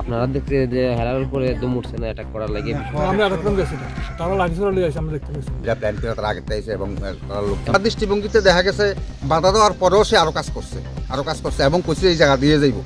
আপনারা দেখতে যে হেরার উপরে দম উঠছে না অ্যাটাক করার লাগে আমরা আটকম গেছি তারা লাঠি ছোড়া লিয়ে আসে আমরা দেখতে পেয়েছি যা প্ল্যান করে তারা আগে চাইছে এবং তারা লোক তার দৃষ্টিভঙ্গিতে দেখা গেছে বাধা দেওয়ার পরেও সে আরো কাজ করছে এবং কইছে এই জায়গা দিয়ে যাইব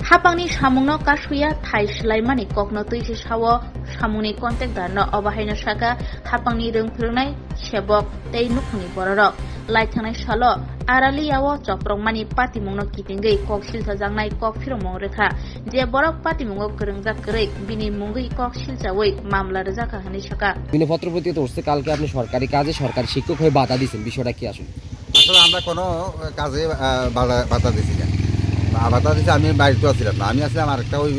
হাপাংনি সামুংনো কাসুয়া থাই স্लाइमानि ककनो तैसे सावो सामुंनि कन्टेक्ट दारनो अबाहायनो सागा हापांनि रोंफोरनाय सेबक तै नुखुनि बररक लाइथांनाय सालो आरालियावो चप्रंमानि पातिमुंनो कितिंगै कक सिलथाजांनाय कक फिरमं रेखा जे बरक पातिमुंगो गोरोंजा करै बिनि मुंगै कक सिलजावै मामला रजाका हनै सागा বিনপত্রপতি তো উঠছে কালকে আপনি সরকারি কাজে সরকারি শিক্ষক হয়ে বাধা দিয়েছেন বিষয়টা কি আসলে আমরা কোনো কাজে বাধা দিছি না বাধা দিছে আমি বাড়িতে ছিলাম না আমি আসলাম আর একটা ওই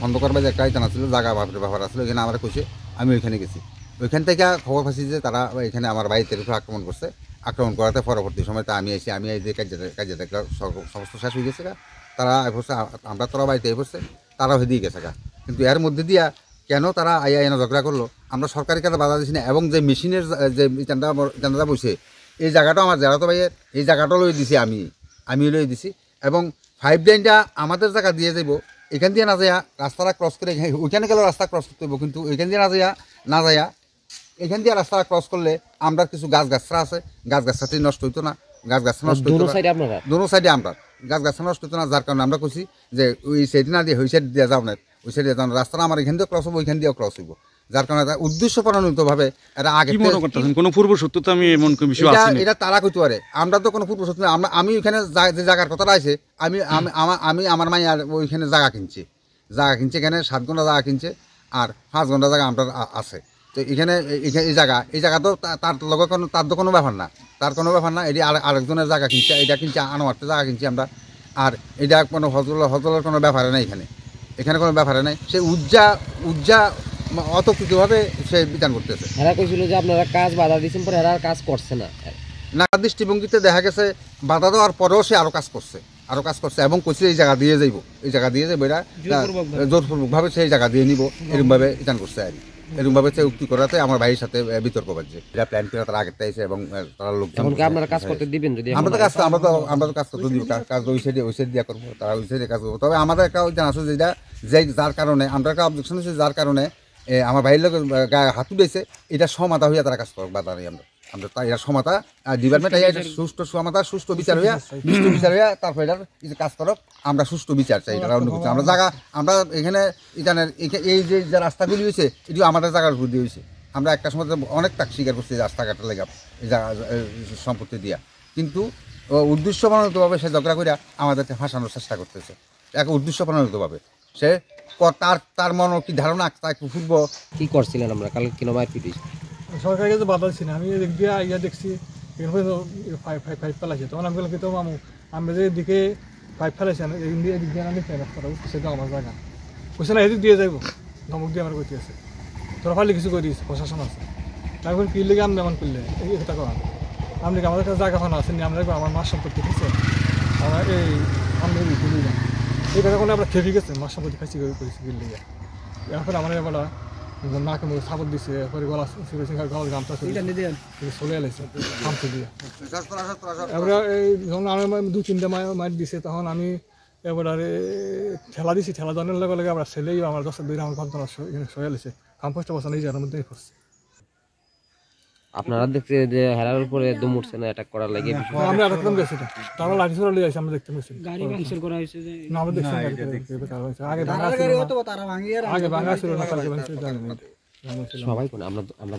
খন্দকার বাজে একটা জানা ছিল জায়গা ব্যাপার আসলে ওইখানে আমার কইছে আমি ওইখানে গেছি ওইখান থেকে খবর পাচ্ছি যে তারা এখানে আমার বাড়িতে আক্রমণ করাতে পরবর্তী সময় আমি এই যে কাজে সমস্ত শেষ হয়ে গেছে তারা আমরা তোরা বাড়িতে পড়ছে তারাও হেদিয়ে গেছে কিন্তু এর মধ্যে দিয়া কেন তারা আইয়া ঝগড়া করলো আমরা সরকারি কাজে বাধা দিছি না এবং যে মেশিনের যে চান্দা বসে এই জায়গাটা আমার জেলাতো ভাইয়ের এই জায়গাটা লই দিছি আমি লই দিছি এবং 5 লাইনটা আমাদের জায়গা দিয়ে যাব এখান দিয়ে না যাইয়া রাস্তাটা ক্রস করে ওইখানে গেলে রাস্তা ক্রস করতে হইব কিন্তু ওইখান দিয়ে না যাইয়া এখান দিয়ে রাস্তাটা ক্রস করলে আমরা কিছু গাছগাছরা আছে গাছগাছাটি নষ্ট হইতো না গাছগাছরা নষ্ট হইতো দোনো সাইডে আমরা গাছগাছরা নষ্ট হইতো না যার কারণে আমরা কইছি যে ওই সাইড না দিয়ে ওই সাইড দিয়ে যাও না ওই সাইড দিয়ে যাও না রাস্তাটা আমার এখান দিয়ে ক্রস হবো ওইখান দিয়েও ক্রস হইব যার কারণে উদ্দেশ্য প্রণোদিতভাবে এটা আগে মনে করতেছেন কোনো পূর্বশত্রুতা আমি এমন বিষয় আছে এটা তারা কইতে পারে আমরা তো কোনো পূর্বশত্রু আমি ওইখানে যে জায়গার কথাটা আছে আমি আমার মাই আর ওইখানে জায়গা কিনছি এখানে 7 ঘন্টা জায়গা কিনছে আর 5 ঘন্টা জায়গা আমরা আছে তো এখানে এই জায়গা তো তার তো কোনো ব্যাপার না এটি আরেকজনের জায়গা কিনছে এটা কিনছে আনোয়ারতে জায়গা কিনছি আমরা আর এটা কোনো হজলের কোনো ব্যাপারে নাই এখানে কোনো ব্যাপারে নাই সে উজ্জা অতর্কিতভাবে সে বিধান করতেছে এরা কইছিল যে আপনারা কাজ বাধা দিয়েছেন পরে এরা কাজ করছে না দৃষ্টিভঙ্গিতে দেখা গেছে বাধা দেওয়ার পরেও সে আরো কাজ করছে এবং কইছে এই জায়গা দিয়ে যাইব এটা জোরপূর্বকভাবে সেই জায়গা দিয়ে নিব এরকম ভাবে বিধান করছে আর এরকম ভাবে উক্তি করাতে আমার ভাইয়ের সাথে বিতর্ক বাজছে এটা প্ল্যান করে তারা আগে চাইছে এবং তারা লোক আপনারা কাজ করতে দিবেন যদি আমরা তো কাজ করতে দিব কাজ ওই সাইড দিয়া করবো তারা ওই সাইডে কাজ করবো তবে আমাদের একটা জানা আছে যেটা যার কারণে আমরা একটা অবজেকশন আছে যার কারণে আমার ভাইয়ের লোক গায়ে হাত উঠেছে এটা সমাধা হইয়া তারা কাজ করবো বাধা নেই আমরা তাই এটা সমাধা ডিপার্টমেন্ট সুষ্ঠু বিচার হইয়া তারপর এটার কাজ করক আমরা সুষ্ঠু বিচার চাই এটা অন্য কিছু আমরা এখানে এই যে রাস্তাগুলি হয়েছে এটিও আমাদের জায়গার উপর দিয়ে হয়েছে আমরা একটা সময় অনেক টাকা স্বীকার করছি রাস্তাঘাটের লেগে এই জায়গা সম্পত্তি দিয়া কিন্তু উদ্দেশ্য প্রণোদিতভাবে সে ঝগড়া করিয়া আমাদেরকে ফাঁসানোর চেষ্টা করতেছে এক উদ্দেশ্য প্রণোদিতভাবে সে তার মন কি ধারণা তাকে পূর্ব কি করছিলেন আমরা কালকে কিনো মায়ের পিটি সরকারি কাছে বাধা দিচ্ছি না আমি এদিক দিয়ে ইয়া দেখছি ফাইভ ফেলাইছে তখন আমি বললাম কি তো মামু আমরা যে দিকে 5 ফেলাইছেন এদিক দিয়ে আমি রাস্তাটা উঠছে তো আমার জায়গা কইছে না এদিক দিয়ে যাইব ধমক দিয়ে আমার কইতে আছে তোরা ফালি কিছু করে দিস প্রশাসন আছে তারপর কি লেগে আমি এমন করলে এই কথা করা আমি আমাদের কাছে জায়গা ফানা আছে আমরা আমার মাস সম্পত্তি দিচ্ছে আমরা আমরা তুলি না এই কথা কোনো আমরা খেপে গেছে মাস সম্পত্তি খাইছি করেছি লেগে এখন আমার এবার নাকে মুখে সাপোর্ট দিচ্ছে পরে গলা গলার গামটা চলে এলাইছে খামছে দিয়ে এবার যখন আমি 2-3টা মাইট দিছে তখন আমি এবার ঠেলা দিছি ঠেলা দানের লগে লগে আমরা ছেলেই আমার 10 আমার ঘন্টা এখানে সয়ে এলাইছে কাম্পোস্টটা বসানো এই জায়গার মধ্যেই পড়ছে আপনারা দেখতে যে হেরার উপরে দম উঠছে না অ্যাটাক করার লাগে আমরা আটকম গেছি তারা লাঠি ছোড়া লিয়ে আসে আমরা দেখতে পেয়েছি গাড়ি ভাঙচুর করা হয়েছে না আমরা দেখছি আগে ভাঙা ছিল না কালকে ভাঙছে জানি না সবাই কোন আমরা